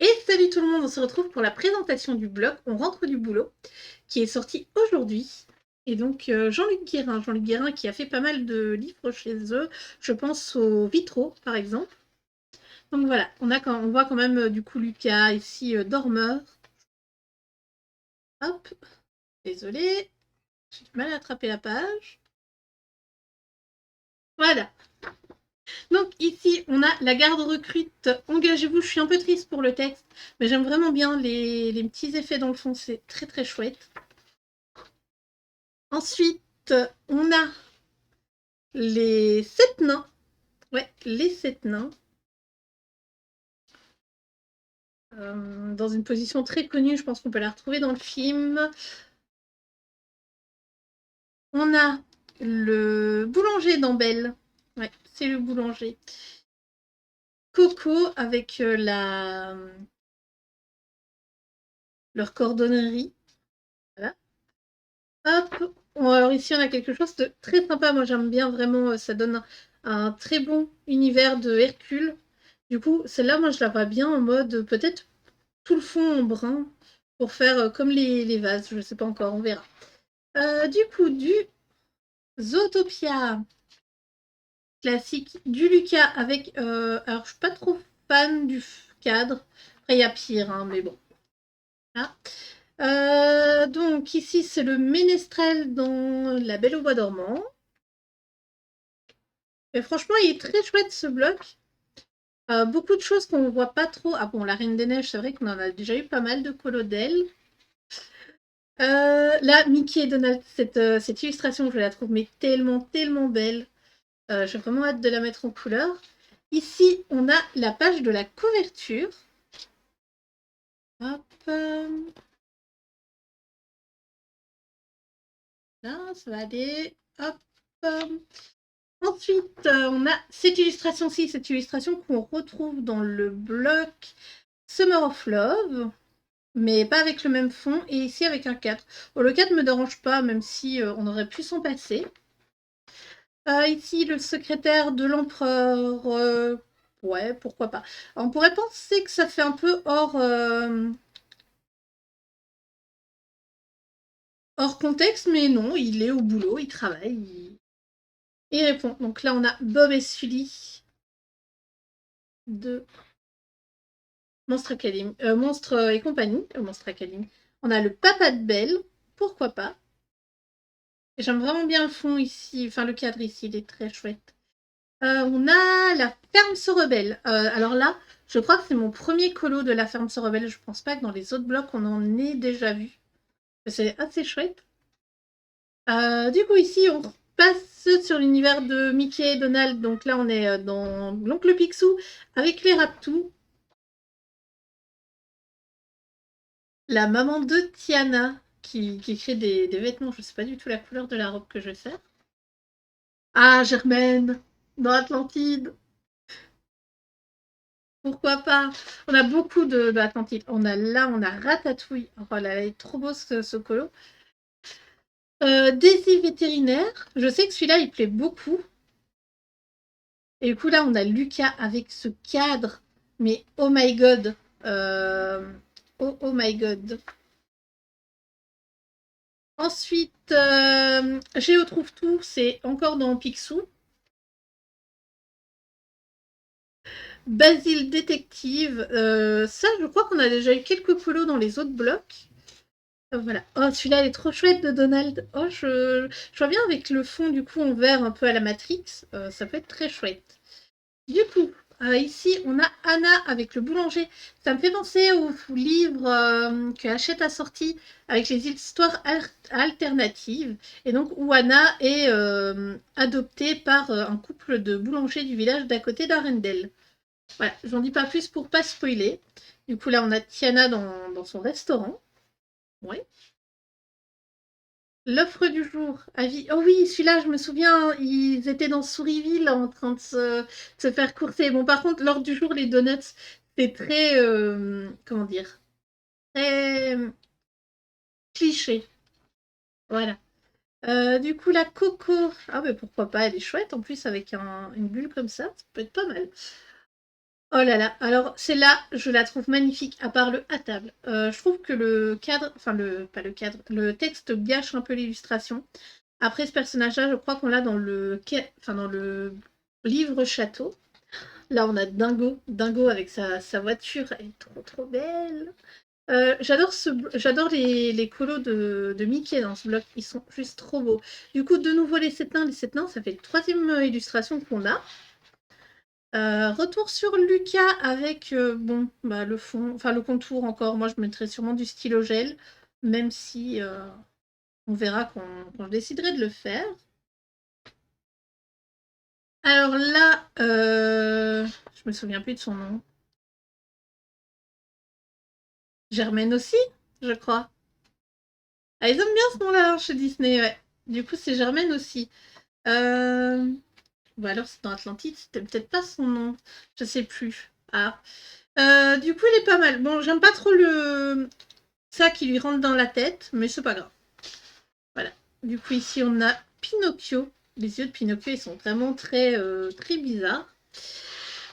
Et salut tout le monde, on se retrouve pour la présentation du blog On rentre du boulot, qui est sorti aujourd'hui. Et donc Jean-Luc Guérin qui a fait pas mal de livres chez eux, je pense aux vitraux par exemple. Donc voilà, on voit quand même du coup Lucas ici dormeur. Hop, désolé, j'ai du mal à attraper la page. Voilà. Donc ici, on a la garde recrute. Engagez-vous, je suis un peu triste pour le texte, mais j'aime vraiment bien les petits effets dans le fond, c'est très très chouette. Ensuite, on a les 7 nains. Ouais, les 7 nains. Dans une position très connue, je pense qu'on peut la retrouver dans le film. On a le boulanger d'Ambel. Ouais, c'est le boulanger. Coco avec leur cordonnerie. Voilà. Hop. Alors ici, on a quelque chose de très sympa. Moi, j'aime bien vraiment. Ça donne un très bon univers de Hercule. Du coup, celle-là, moi, je la vois bien en mode peut-être tout le fond en brun pour faire comme les vases. Je ne sais pas encore, on verra. Du coup, du Zootopia classique, du Lucas avec... alors, je suis pas trop fan du cadre. Après, il y a pire, hein, mais bon. Voilà. Donc, ici, c'est le ménestrel dans La Belle au bois dormant. Et franchement, il est très chouette, ce bloc. Beaucoup de choses qu'on ne voit pas trop. Ah bon, la Reine des Neiges, c'est vrai qu'on en a déjà eu pas mal de colos d'elle. Là, Mickey et Donald, cette illustration, je la trouve mais tellement, tellement belle. J'ai vraiment hâte de la mettre en couleur. Ici, on a la page de la couverture. Hop. Là, ça va aller. Hop. Ensuite, on a cette illustration-ci, cette illustration qu'on retrouve dans le bloc Summer of Love, mais pas avec le même fond, et ici avec un 4. Bon, le 4 ne me dérange pas, même si on aurait pu s'en passer. Ici, le secrétaire de l'empereur. Ouais, pourquoi pas. On pourrait penser que ça fait un peu hors contexte, mais non, il est au boulot, il travaille, il répond. Donc là, on a Bob et Sully de Monstre Academy, Monstre et compagnie, Monstre Academy. On a le papa de Belle, pourquoi pas. J'aime vraiment bien le fond ici, enfin le cadre ici, il est très chouette. On a la ferme se rebelle. Alors là, je crois que c'est mon premier colo de la ferme se rebelle. Je pense pas que dans les autres blocs, on en ait déjà vu. C'est assez chouette. Du coup, ici, on passe sur l'univers de Mickey et Donald. Donc là, on est dans l'oncle Picsou avec les Raptous. La maman de Tiana qui crée des vêtements. Je sais pas du tout la couleur de la robe que je vais faire. Ah, Germaine, dans Atlantide. Pourquoi pas? On a beaucoup d'Atlantide. On a Ratatouille. Oh là là, il est trop beau ce colo. Daisy vétérinaire. Je sais que celui-là, il plaît beaucoup. Et du coup, là, on a Lucas avec ce cadre. Mais oh my god. Oh my god. Ensuite, Géo trouve tout. C'est encore dans Picsou. Basile détective. Ça, je crois qu'on a déjà eu quelques colos dans les autres blocs. Voilà. Oh, celui-là, il est trop chouette de Donald. Oh, je vois bien avec le fond, du coup, en vert un peu à la Matrix. Ça peut être très chouette. Du coup, ici, on a Anna avec le boulanger. Ça me fait penser au livre que Hachette a sorti avec les histoires alternatives. Et donc, où Anna est adoptée par un couple de boulangers du village d'à côté d'Arendelle. Voilà, j'en dis pas plus pour pas spoiler. Du coup, là, on a Tiana dans son restaurant. Ouais. L'offre du jour. Avis. Oh oui, celui-là, je me souviens, ils étaient dans Souriville en train de se faire courser. Bon, par contre, l'ordre du jour, les donuts, c'est très, comment dire, très cliché. Voilà. Du coup, la coco. Ah, mais pourquoi pas, elle est chouette. En plus, avec une bulle comme ça peut être pas mal. Oh là là, alors celle-là, je la trouve magnifique, à part le à table. Je trouve que le cadre, enfin pas le cadre, le texte gâche un peu l'illustration. Après ce personnage-là, je crois qu'on l'a dans dans le livre château. Là, on a Dingo, Dingo avec sa voiture, elle est trop trop belle. J'adore les colos de Mickey dans ce bloc, ils sont juste trop beaux. Du coup, de nouveau les sept nains, ça fait le troisième illustration qu'on a. Retour sur Lucas avec bon, bah, le fond, enfin le contour encore. Moi, je mettrais sûrement du stylo gel, même si on verra quand je déciderai de le faire. Alors là, je me souviens plus de son nom. Germaine aussi, je crois. Ah, ils aiment bien ce nom-là chez Disney, ouais. Du coup, c'est Germaine aussi. Euh... Ou alors c'est dans Atlantide, c'était peut-être pas son nom. Je sais plus. Ah. Du coup, il est pas mal. Bon, j'aime pas trop ça qui lui rentre dans la tête, mais c'est pas grave. Voilà. Du coup, ici, on a Pinocchio. Les yeux de Pinocchio, ils sont vraiment très bizarres.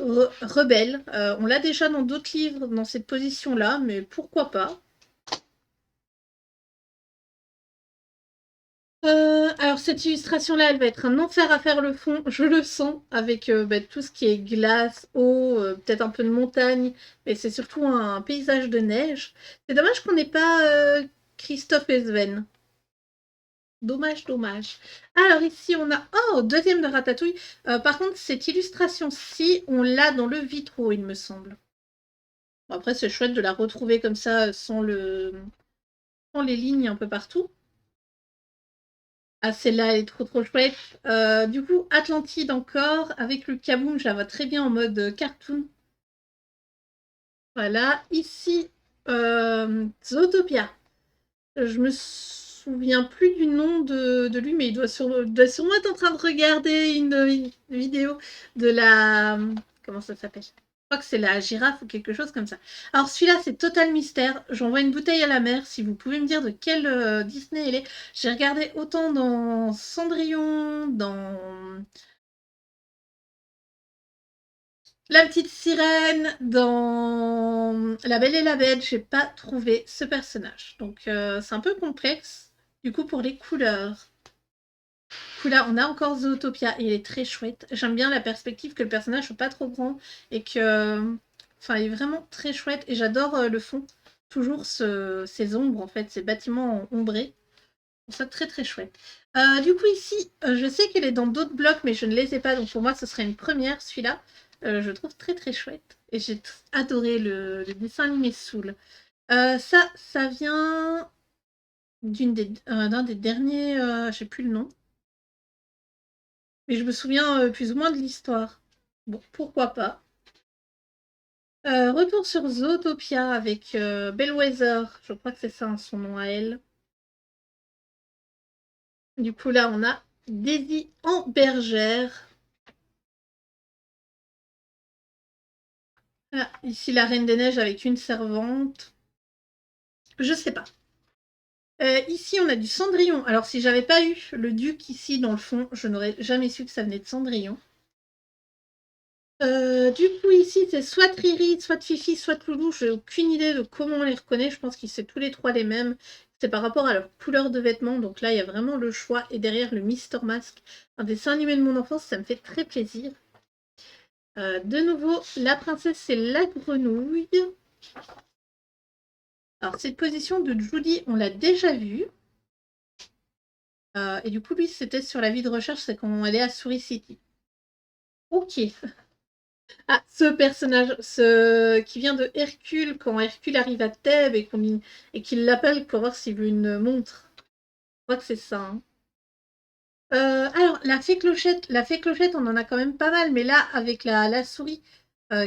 Rebelle. On l'a déjà dans d'autres livres, dans cette position-là, mais pourquoi pas. Alors cette illustration-là, elle va être un enfer à faire le fond, je le sens, avec bah, tout ce qui est glace, eau, peut-être un peu de montagne, mais c'est surtout un paysage de neige. C'est dommage qu'on n'ait pas Christophe et Sven. Dommage, dommage. Alors ici, on a... Oh, deuxième de Ratatouille. Par contre, cette illustration-ci, on l'a dans le vitraux, il me semble. Bon, après, c'est chouette de la retrouver comme ça, sans les lignes un peu partout. Ah, celle-là, elle est trop trop chouette. Du coup, Atlantide encore, avec le kaboom, je la vois très bien en mode cartoon. Voilà. Ici, Zootopia. Je me souviens plus du nom de lui, mais il doit sûrement être en train de regarder une vidéo de la... Comment ça s'appelle? Je crois que c'est la girafe ou quelque chose comme ça. Alors celui-là, c'est Total Mystère. J'envoie une bouteille à la mer. Si vous pouvez me dire de quel Disney il est. J'ai regardé autant dans Cendrillon, dans La Petite Sirène, dans La Belle et la Bête. J'ai pas trouvé ce personnage. Donc c'est un peu complexe. Du coup, pour les couleurs. Là, on a encore Zootopia et il est très chouette. J'aime bien la perspective que le personnage soit pas trop grand et que. Enfin, il est vraiment très chouette et j'adore le fond. Toujours ces ombres, en fait, ces bâtiments ombrés. Je trouve ça très très chouette. Du coup, ici, je sais qu'elle est dans d'autres blocs, mais je ne les ai pas. Donc pour moi, ce serait une première, celui-là. Je le trouve très très chouette. Et j'ai adoré le dessin animé Soul. Ça vient d'un des derniers. Je sais plus le nom. Mais je me souviens plus ou moins de l'histoire. Bon, pourquoi pas. Retour sur Zootopia avec Bellwether. Je crois que c'est ça hein, son nom à elle. Du coup, là, on a Daisy en bergère. Ah, ici, la Reine des Neiges avec une servante. Je sais pas. Ici, on a du Cendrillon. Alors, si j'avais pas eu le duc ici dans le fond, je n'aurais jamais su que ça venait de Cendrillon. Du coup, ici, c'est soit Riri, soit Fifi, soit Loulou. J'ai aucune idée de comment on les reconnaît. Je pense qu'ils sont tous les trois les mêmes. C'est par rapport à leur couleur de vêtements. Donc là, il y a vraiment le choix. Et derrière, le Mister Mask, un dessin animé de mon enfance, ça me fait très plaisir. De nouveau, la princesse, c'est la grenouille. Alors, cette position de Julie, on l'a déjà vue. Et du coup, lui, c'était sur la vie de recherche, c'est quand elle est à Souris City. Ok. Ah, ce personnage, qui vient de Hercule, quand Hercule arrive à Thèbes et qu'il l'appelle pour voir s'il veut une montre. Je crois que c'est ça. Hein. Alors, la fée Clochette, on en a quand même pas mal, mais là, avec la souris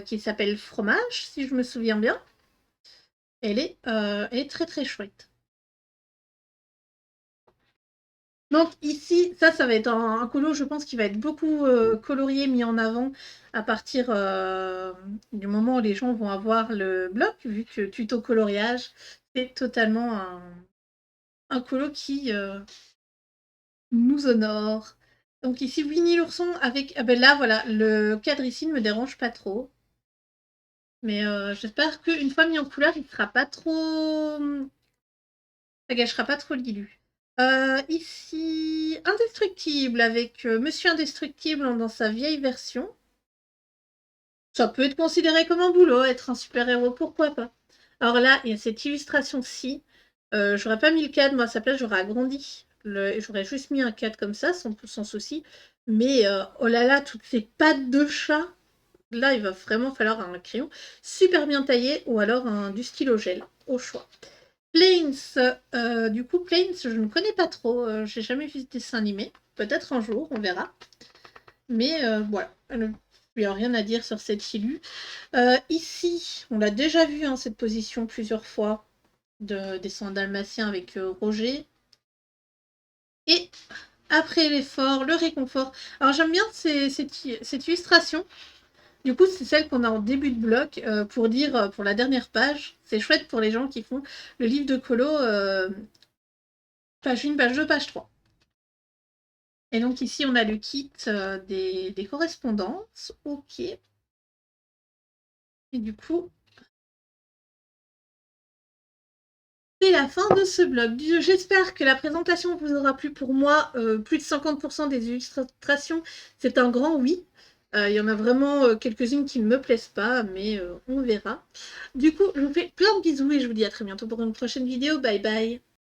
qui s'appelle Fromage, si je me souviens bien, elle est très très chouette. Donc ici, ça va être un colo, je pense, qui va être beaucoup colorié, mis en avant à partir du moment où les gens vont avoir le bloc, vu que tuto coloriage, c'est totalement un colo qui nous honore. Donc ici, Winnie l'ourson avec... Ah ben là, voilà, le cadre ici ne me dérange pas trop. Mais j'espère qu'une fois mis en couleur, il sera pas trop... Ça gâchera pas trop l'illu. Ici, Indestructible avec Monsieur Indestructible dans sa vieille version. Ça peut être considéré comme un boulot, être un super-héros, pourquoi pas. Alors là, il y a cette illustration-ci. J'aurais pas mis le cadre, moi à sa place, j'aurais agrandi. J'aurais juste mis un cadre comme ça, sans souci. Mais oh là là, toutes ces pattes de chat. Là, il va vraiment falloir un crayon super bien taillé ou alors du stylo gel, au choix. Planes, du coup, Planes, je ne connais pas trop. J'ai jamais vu ce dessin animé. Peut-être un jour, on verra. Mais voilà, il n'y a rien à dire sur cette illu. Ici, on l'a déjà vu, hein, cette position plusieurs fois de dessin dalmatien avec Roger. Et après l'effort, le réconfort. Alors j'aime bien cette illustration. Du coup, c'est celle qu'on a en début de bloc pour dire, pour la dernière page, c'est chouette pour les gens qui font le livre de colo, page 1, page 2, page 3. Et donc ici, on a le kit des correspondances. Ok. Et du coup, c'est la fin de ce blog. J'espère que la présentation vous aura plu. Pour moi, plus de 50% des illustrations, c'est un grand oui. Il y en a vraiment quelques-unes qui ne me plaisent pas, mais on verra. Du coup, je vous fais plein de bisous et je vous dis à très bientôt pour une prochaine vidéo. Bye bye.